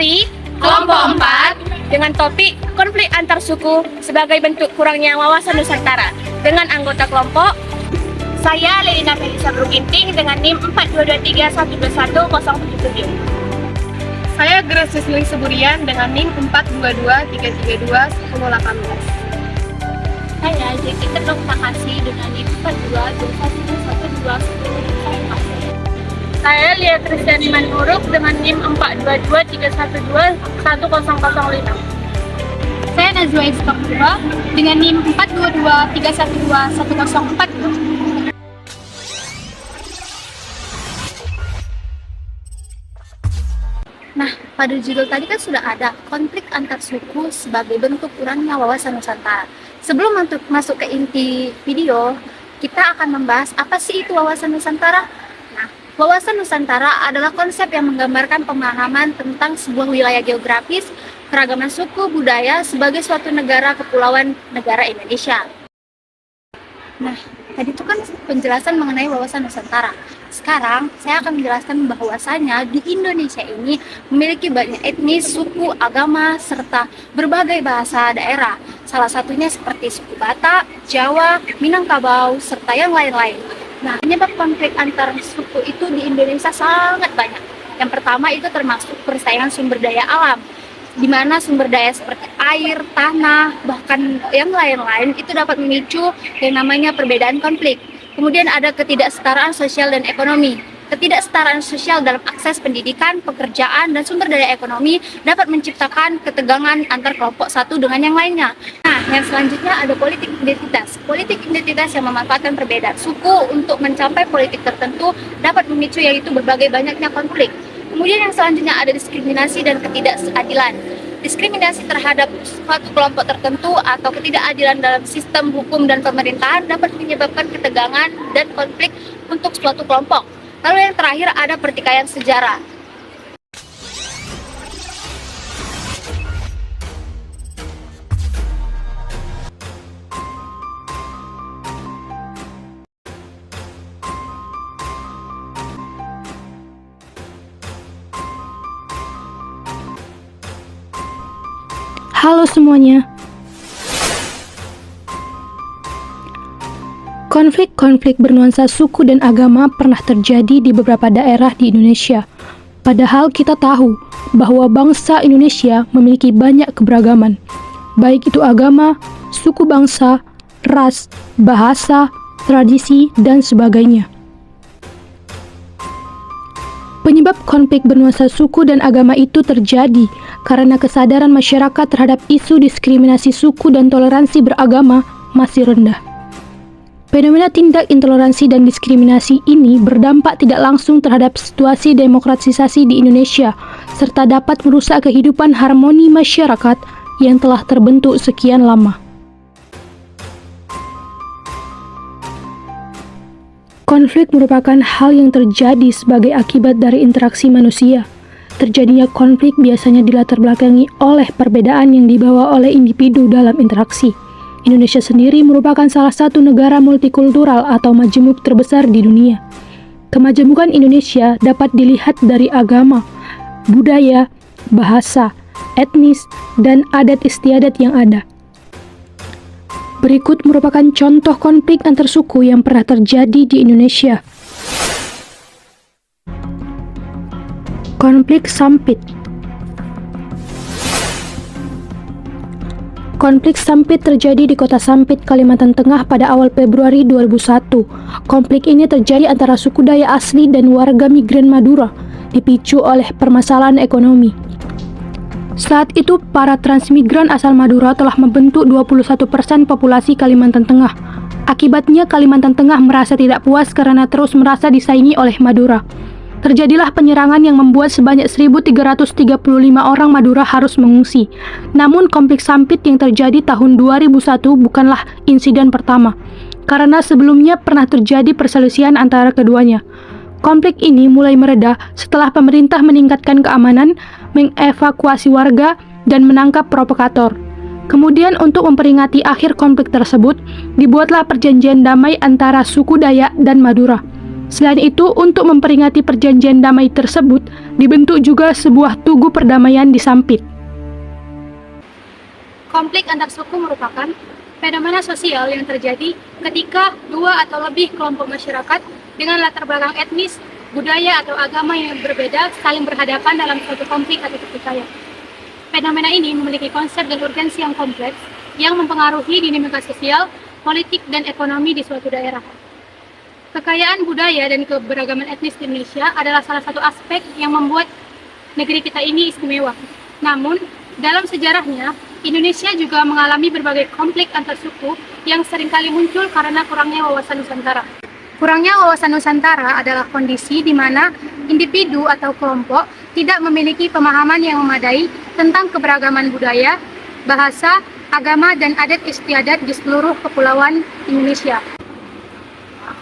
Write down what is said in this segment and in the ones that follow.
dari kelompok 4 dengan topik konflik antar suku sebagai bentuk kurangnya wawasan Nusantara dengan anggota kelompok saya Lelina Felisa Bruginting dengan NIM 42231210077. Saya Grace Sisling Seburian dengan NIM 422332118. Saya Jeki Tenok Takasi dengan NIM 422212110. Saya Lia Kristiani Manuruk dengan NIM 42231211005. Saya Nazwa Isfakura dengan NIM 42231211042. Nah, pada judul tadi kan sudah ada konflik antar suku sebagai bentuk kurangnya wawasan Nusantara. Sebelum masuk ke inti video, kita akan membahas apa sih itu wawasan Nusantara. Nah, wawasan Nusantara adalah konsep yang menggambarkan pemahaman tentang sebuah wilayah geografis, keragaman suku, budaya sebagai suatu negara kepulauan negara Indonesia. Nah, tadi itu kan penjelasan mengenai wawasan Nusantara. Sekarang saya akan menjelaskan bahwasanya di Indonesia ini memiliki banyak etnis, suku, agama, serta berbagai bahasa daerah. Salah satunya seperti suku Batak, Jawa, Minangkabau, serta yang lain-lain. Nah, penyebab konflik antar suku itu di Indonesia sangat banyak. Yang pertama itu termasuk persaingan sumber daya alam, di mana sumber daya seperti air, tanah, bahkan yang lain-lain itu dapat memicu yang namanya perbedaan konflik. Kemudian ada ketidaksetaraan sosial dan ekonomi. Ketidaksetaraan sosial dalam akses pendidikan, pekerjaan, dan sumber daya ekonomi dapat menciptakan ketegangan antar kelompok satu dengan yang lainnya. Nah, yang selanjutnya ada politik identitas. Politik identitas yang memanfaatkan perbedaan suku untuk mencapai politik tertentu dapat memicu yaitu berbagai banyaknya konflik. Kemudian yang selanjutnya ada diskriminasi dan ketidakadilan. Diskriminasi terhadap suatu kelompok tertentu atau ketidakadilan dalam sistem hukum dan pemerintahan dapat menyebabkan ketegangan dan konflik untuk suatu kelompok. Lalu yang terakhir ada pertikaian sejarah. Halo semuanya. Konflik-konflik bernuansa suku dan agama pernah terjadi di beberapa daerah di Indonesia. Padahal kita tahu bahwa bangsa Indonesia memiliki banyak keberagaman, baik itu agama, suku bangsa, ras, bahasa, tradisi, dan sebagainya. Penyebab konflik bernuansa suku dan agama itu terjadi karena kesadaran masyarakat terhadap isu diskriminasi suku dan toleransi beragama masih rendah. Fenomena tindak intoleransi dan diskriminasi ini berdampak tidak langsung terhadap situasi demokratisasi di Indonesia, serta dapat merusak kehidupan harmoni masyarakat yang telah terbentuk sekian lama. Konflik merupakan hal yang terjadi sebagai akibat dari interaksi manusia. Terjadinya konflik biasanya dilatar belakangi oleh perbedaan yang dibawa oleh individu dalam interaksi. Indonesia sendiri merupakan salah satu negara multikultural atau majemuk terbesar di dunia. Kemajemukan Indonesia dapat dilihat dari agama, budaya, bahasa, etnis, dan adat istiadat yang ada. Berikut merupakan contoh konflik antar suku yang pernah terjadi di Indonesia. Konflik Sampit. Konflik Sampit terjadi di kota Sampit, Kalimantan Tengah pada awal Februari 2001. Konflik ini terjadi antara suku Dayak asli dan warga migran Madura, dipicu oleh permasalahan ekonomi. Saat itu, para transmigran asal Madura telah membentuk 21% populasi Kalimantan Tengah. Akibatnya, Kalimantan Tengah merasa tidak puas karena terus merasa disaingi oleh Madura. Terjadilah penyerangan yang membuat sebanyak 1.335 orang Madura harus mengungsi. Namun, konflik Sampit yang terjadi tahun 2001 bukanlah insiden pertama, karena sebelumnya pernah terjadi perselisihan antara keduanya. Konflik ini mulai mereda setelah pemerintah meningkatkan keamanan, mengevakuasi warga, dan menangkap provokator. Kemudian untuk memperingati akhir konflik tersebut, dibuatlah perjanjian damai antara suku Dayak dan Madura. Selain itu, untuk memperingati perjanjian damai tersebut, dibentuk juga sebuah tugu perdamaian di Sampit. Konflik antar suku merupakan fenomena sosial yang terjadi ketika dua atau lebih kelompok masyarakat dengan latar belakang etnis, budaya, atau agama yang berbeda saling berhadapan dalam suatu konflik atau pertikaian. Fenomena ini memiliki konsep dan urgensi yang kompleks yang mempengaruhi dinamika sosial, politik, dan ekonomi di suatu daerah. Kekayaan budaya dan keberagaman etnis di Indonesia adalah salah satu aspek yang membuat negeri kita ini istimewa. Namun, dalam sejarahnya, Indonesia juga mengalami berbagai konflik antar suku yang seringkali muncul karena kurangnya wawasan Nusantara. Kurangnya wawasan Nusantara adalah kondisi di mana individu atau kelompok tidak memiliki pemahaman yang memadai tentang keberagaman budaya, bahasa, agama, dan adat istiadat di seluruh kepulauan Indonesia.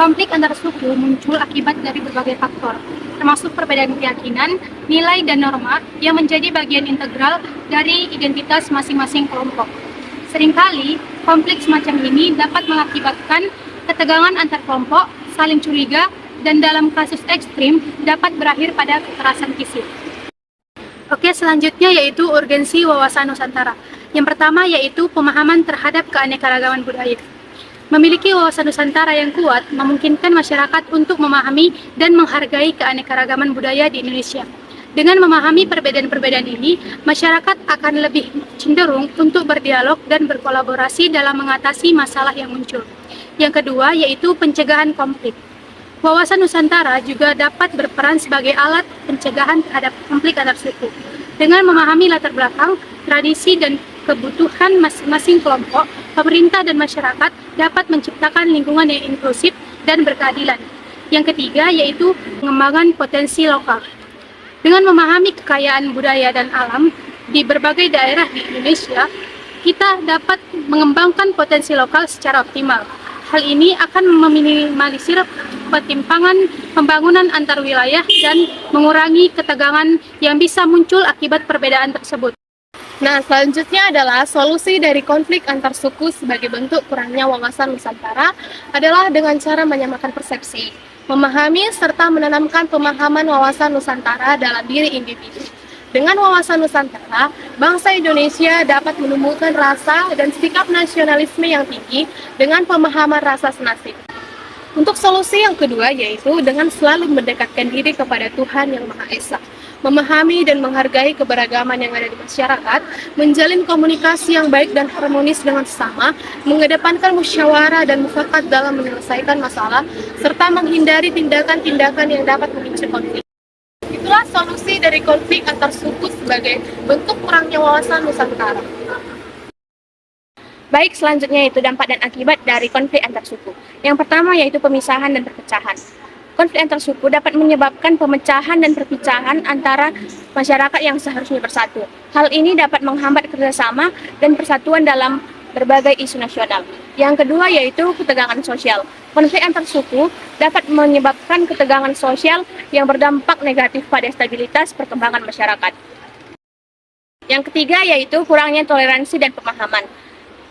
Konflik antar suku muncul akibat dari berbagai faktor, termasuk perbedaan keyakinan, nilai, dan norma yang menjadi bagian integral dari identitas masing-masing kelompok. Seringkali, konflik semacam ini dapat mengakibatkan ketegangan antar kelompok, saling curiga, dan dalam kasus ekstrim dapat berakhir pada kekerasan fisik. Oke, selanjutnya yaitu urgensi wawasan Nusantara. Yang pertama yaitu pemahaman terhadap keanekaragaman budaya. Memiliki wawasan Nusantara yang kuat memungkinkan masyarakat untuk memahami dan menghargai keanekaragaman budaya di Indonesia. Dengan memahami perbedaan-perbedaan ini, masyarakat akan lebih cenderung untuk berdialog dan berkolaborasi dalam mengatasi masalah yang muncul. Yang kedua yaitu pencegahan konflik. Wawasan Nusantara juga dapat berperan sebagai alat pencegahan terhadap konflik antar suku. Dengan memahami latar belakang, tradisi, dan kebutuhan masing-masing kelompok, pemerintah dan masyarakat dapat menciptakan lingkungan yang inklusif dan berkeadilan. Yang ketiga yaitu pengembangan potensi lokal. Dengan memahami kekayaan budaya dan alam di berbagai daerah di Indonesia, kita dapat mengembangkan potensi lokal secara optimal. Hal ini akan meminimalisir ketimpangan pembangunan antar wilayah dan mengurangi ketegangan yang bisa muncul akibat perbedaan tersebut. Nah, selanjutnya adalah solusi dari konflik antar suku sebagai bentuk kurangnya wawasan Nusantara adalah dengan cara menyamakan persepsi, memahami serta menanamkan pemahaman wawasan Nusantara dalam diri individu. Dengan wawasan Nusantara, bangsa Indonesia dapat menumbuhkan rasa dan sikap nasionalisme yang tinggi dengan pemahaman rasa senasib. Untuk solusi yang kedua yaitu dengan selalu mendekatkan diri kepada Tuhan Yang Maha Esa, memahami dan menghargai keberagaman yang ada di masyarakat, menjalin komunikasi yang baik dan harmonis dengan sesama, mengedepankan musyawarah dan mufakat dalam menyelesaikan masalah, serta menghindari tindakan-tindakan yang dapat memicu konflik. Itulah solusi dari konflik antar suku sebagai bentuk kurangnya wawasan Nusantara. Baik, selanjutnya yaitu dampak dan akibat dari konflik antar suku. Yang pertama yaitu pemisahan dan perpecahan. Konflik antar suku dapat menyebabkan pemecahan dan perpecahan antara masyarakat yang seharusnya bersatu. Hal ini dapat menghambat kerjasama dan persatuan dalam berbagai isu nasional. Yang kedua yaitu ketegangan sosial. Konflik antar suku dapat menyebabkan ketegangan sosial yang berdampak negatif pada stabilitas perkembangan masyarakat. Yang ketiga yaitu kurangnya toleransi dan pemahaman.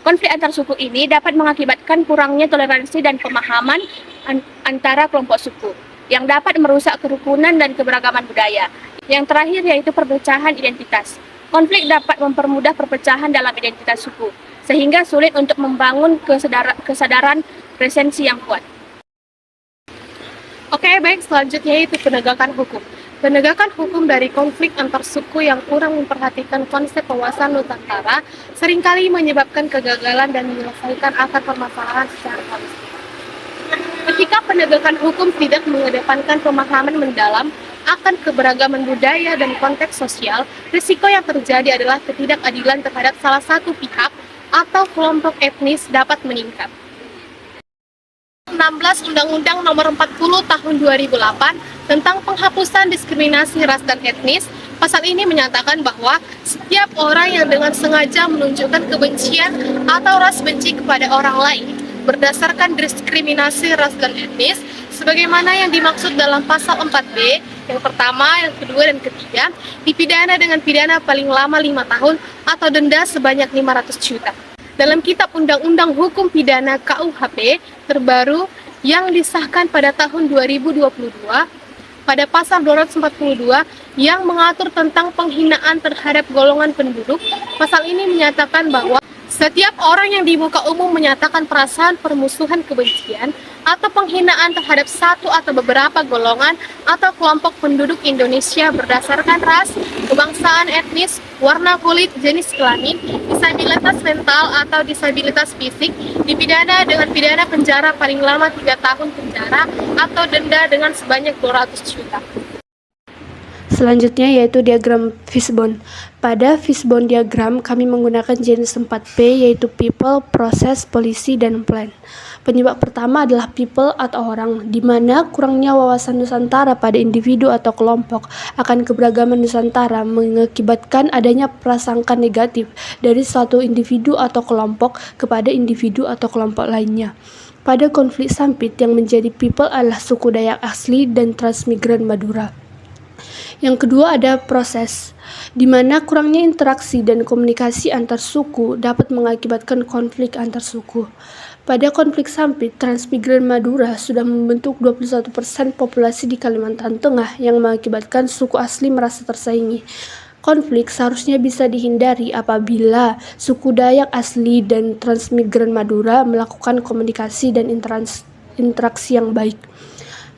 Konflik antar suku ini dapat mengakibatkan kurangnya toleransi dan pemahaman antara kelompok suku, yang dapat merusak kerukunan dan keberagaman budaya. Yang terakhir yaitu perpecahan identitas. Konflik dapat mempermudah perpecahan dalam identitas suku, sehingga sulit untuk membangun kesadaran presensi yang kuat. Oke, baik, selanjutnya itu penegakan hukum. Penegakan hukum dari konflik antar suku yang kurang memperhatikan konsep wawasan Nusantara seringkali menyebabkan kegagalan dan menyelesaikan akar permasalahan secara holistik. Ketika penegakan hukum tidak mengedepankan pemahaman mendalam akan keberagaman budaya dan konteks sosial, risiko yang terjadi adalah ketidakadilan terhadap salah satu pihak atau kelompok etnis dapat meningkat. 16 Undang-Undang Nomor 40 Tahun 2008 tentang penghapusan diskriminasi ras dan etnis, pasal ini menyatakan bahwa setiap orang yang dengan sengaja menunjukkan kebencian atau ras benci kepada orang lain berdasarkan diskriminasi ras dan etnis, sebagaimana yang dimaksud dalam pasal 4B, yang pertama, yang kedua, dan ketiga, dipidana dengan pidana paling lama 5 tahun atau denda sebanyak 500 juta. Dalam Kitab Undang-Undang Hukum Pidana KUHP terbaru yang disahkan pada tahun 2022 pada pasal 242 yang mengatur tentang penghinaan terhadap golongan penduduk. Pasal ini menyatakan bahwa setiap orang yang di muka umum menyatakan perasaan permusuhan, kebencian, atau penghinaan terhadap satu atau beberapa golongan atau kelompok penduduk Indonesia berdasarkan ras, kebangsaan, etnis, warna kulit, jenis kelamin, disabilitas mental atau disabilitas fisik, dipidana dengan pidana penjara paling lama 3 tahun penjara atau denda dengan sebanyak 200 juta. Selanjutnya yaitu diagram Fishbone. Pada Fishbone diagram kami menggunakan jenis 4P yaitu people, process, policy, dan plan. Penyebab pertama adalah people atau orang, di mana kurangnya wawasan Nusantara pada individu atau kelompok akan keberagaman Nusantara mengakibatkan adanya prasangka negatif dari suatu individu atau kelompok kepada individu atau kelompok lainnya. Pada konflik Sampit yang menjadi people adalah suku Dayak asli dan transmigran Madura. Yang kedua ada proses, di mana kurangnya interaksi dan komunikasi antar suku dapat mengakibatkan konflik antar suku. Pada konflik Sampit, transmigran Madura sudah membentuk 21% populasi di Kalimantan Tengah yang mengakibatkan suku asli merasa tersaingi. Konflik seharusnya bisa dihindari apabila suku Dayak asli dan transmigran Madura melakukan komunikasi dan interaksi yang baik.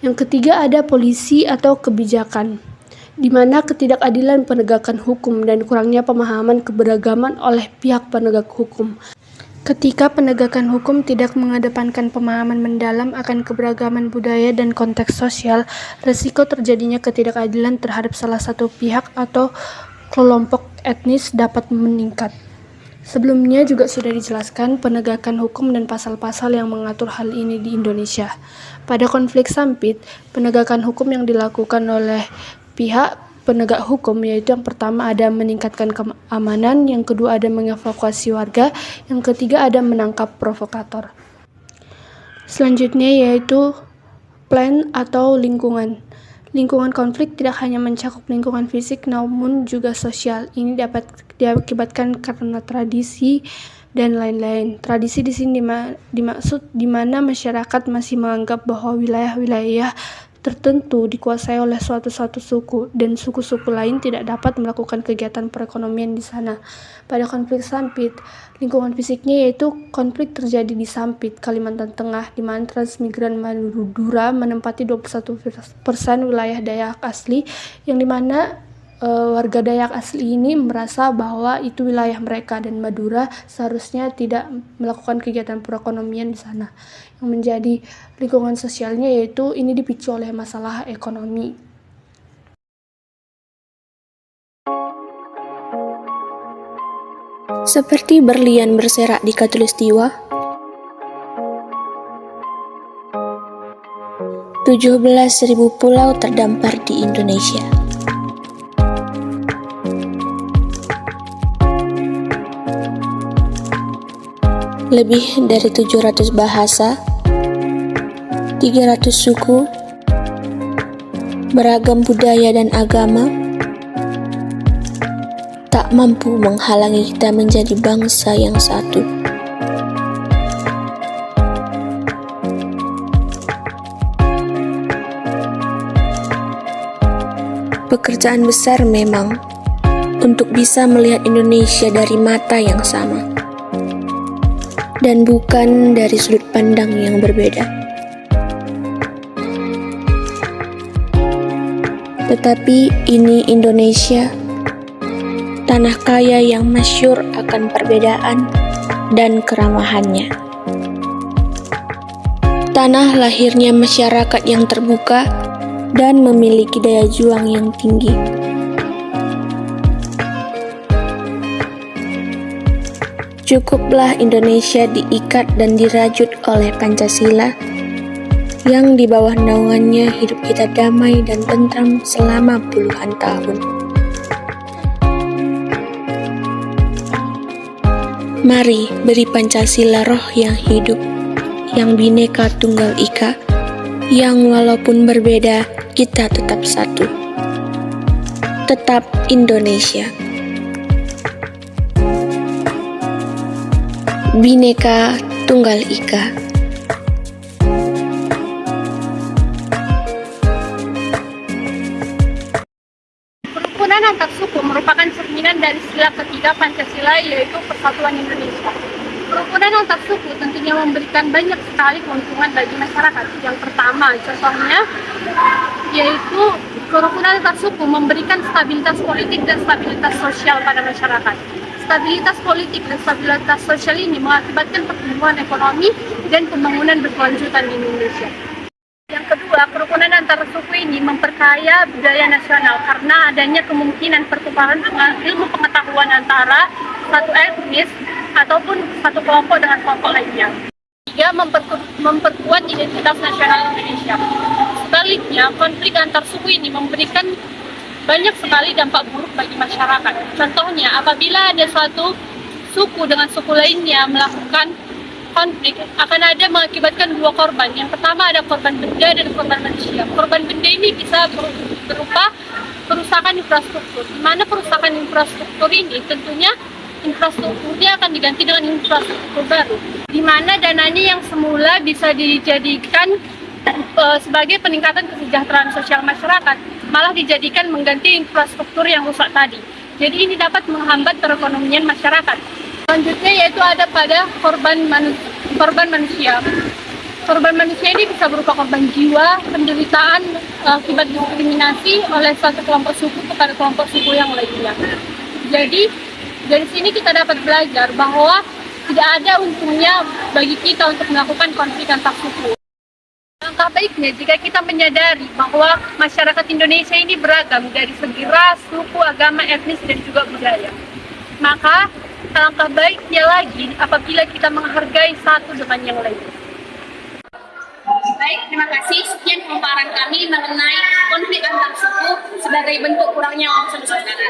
Yang ketiga ada polisi atau kebijakan, di mana ketidakadilan penegakan hukum dan kurangnya pemahaman keberagaman oleh pihak penegak hukum. Ketika penegakan hukum tidak mengedepankan pemahaman mendalam akan keberagaman budaya dan konteks sosial, risiko terjadinya ketidakadilan terhadap salah satu pihak atau kelompok etnis dapat meningkat. Sebelumnya juga sudah dijelaskan penegakan hukum dan pasal-pasal yang mengatur hal ini di Indonesia. Pada konflik Sampit, penegakan hukum yang dilakukan oleh pihak penegak hukum yaitu yang pertama ada meningkatkan keamanan, yang kedua ada mengevakuasi warga, yang ketiga ada menangkap provokator. Selanjutnya yaitu plan atau lingkungan. Lingkungan konflik tidak hanya mencakup lingkungan fisik namun juga sosial. Ini dapat diakibatkan karena tradisi dan lain-lain. Tradisi di sini dimaksud di mana masyarakat masih menganggap bahwa wilayah-wilayah tertentu dikuasai oleh suatu suku dan suku-suku lain tidak dapat melakukan kegiatan perekonomian di sana. Pada konflik Sampit, lingkungan fisiknya yaitu konflik terjadi di Sampit, Kalimantan Tengah, di mana transmigran Madura menempati 21% wilayah Dayak asli, yang dimana warga Dayak asli ini merasa bahwa itu wilayah mereka dan Madura seharusnya tidak melakukan kegiatan perekonomian di sana. Yang menjadi lingkungan sosialnya yaitu ini dipicu oleh masalah ekonomi. Seperti berlian berserak di Khatulistiwa, 17.000 pulau terdampar di Indonesia. Lebih dari 700 bahasa, 300 suku, beragam budaya dan agama, tak mampu menghalangi kita menjadi bangsa yang satu. Pekerjaan besar memang untuk bisa melihat Indonesia dari mata yang sama dan bukan dari sudut pandang yang berbeda. Tetapi ini Indonesia, tanah kaya yang masyhur akan perbedaan dan keramahannya. Tanah lahirnya masyarakat yang terbuka dan memiliki daya juang yang tinggi. Cukuplah Indonesia diikat dan dirajut oleh Pancasila, yang di bawah naungannya hidup kita damai dan tentram selama puluhan tahun. Mari beri Pancasila roh yang hidup, yang Bhinneka Tunggal Ika, yang walaupun berbeda, kita tetap satu. Tetap Indonesia. Bhinneka Tunggal Ika. bagian dari sila ketiga Pancasila, yaitu Persatuan Indonesia. Kerukunan antar suku tentunya memberikan banyak sekali keuntungan bagi masyarakat. Yang pertama, contohnya, yaitu kerukunan antar suku memberikan stabilitas politik dan stabilitas sosial pada masyarakat. Stabilitas politik dan stabilitas sosial ini mengakibatkan pertumbuhan ekonomi dan pembangunan berkelanjutan di Indonesia. Yang kedua, kerukunan antar suku ini memperkaya budaya nasional karena adanya kemungkinan pertukaran ilmu pengetahuan antara satu etnis ataupun satu kelompok dengan kelompok lainnya. Tiga, memperkuat identitas nasional Indonesia. Sebaliknya, konflik antar suku ini memberikan banyak sekali dampak buruk bagi masyarakat. Contohnya, apabila ada suatu suku dengan suku lainnya melakukan konflik, akan ada mengakibatkan dua korban. Yang pertama ada korban benda dan korban manusia. Korban benda ini bisa berupa kerusakan infrastruktur. Di mana kerusakan infrastruktur ini tentunya infrastrukturnya akan diganti dengan infrastruktur baru, di mana dananya yang semula bisa dijadikan sebagai peningkatan kesejahteraan sosial masyarakat, malah dijadikan mengganti infrastruktur yang rusak tadi. Jadi ini dapat menghambat perekonomian masyarakat. Selanjutnya yaitu ada pada korban manusia. Korban manusia ini bisa berupa korban jiwa, penderitaan akibat diskriminasi oleh satu kelompok suku kepada kelompok suku yang lainnya. Jadi dari sini kita dapat belajar bahwa tidak ada untungnya bagi kita untuk melakukan konflik antar suku. Langkah baiknya jika kita menyadari bahwa masyarakat Indonesia ini beragam dari segi ras, suku, agama, etnis, dan juga budaya. Maka alangkah baiknya lagi apabila kita menghargai satu dengan yang lain. Baik, terima kasih. Sekian pemaparan kami mengenai konflik antar suku sebagai bentuk kurangnya wawasan nusantara.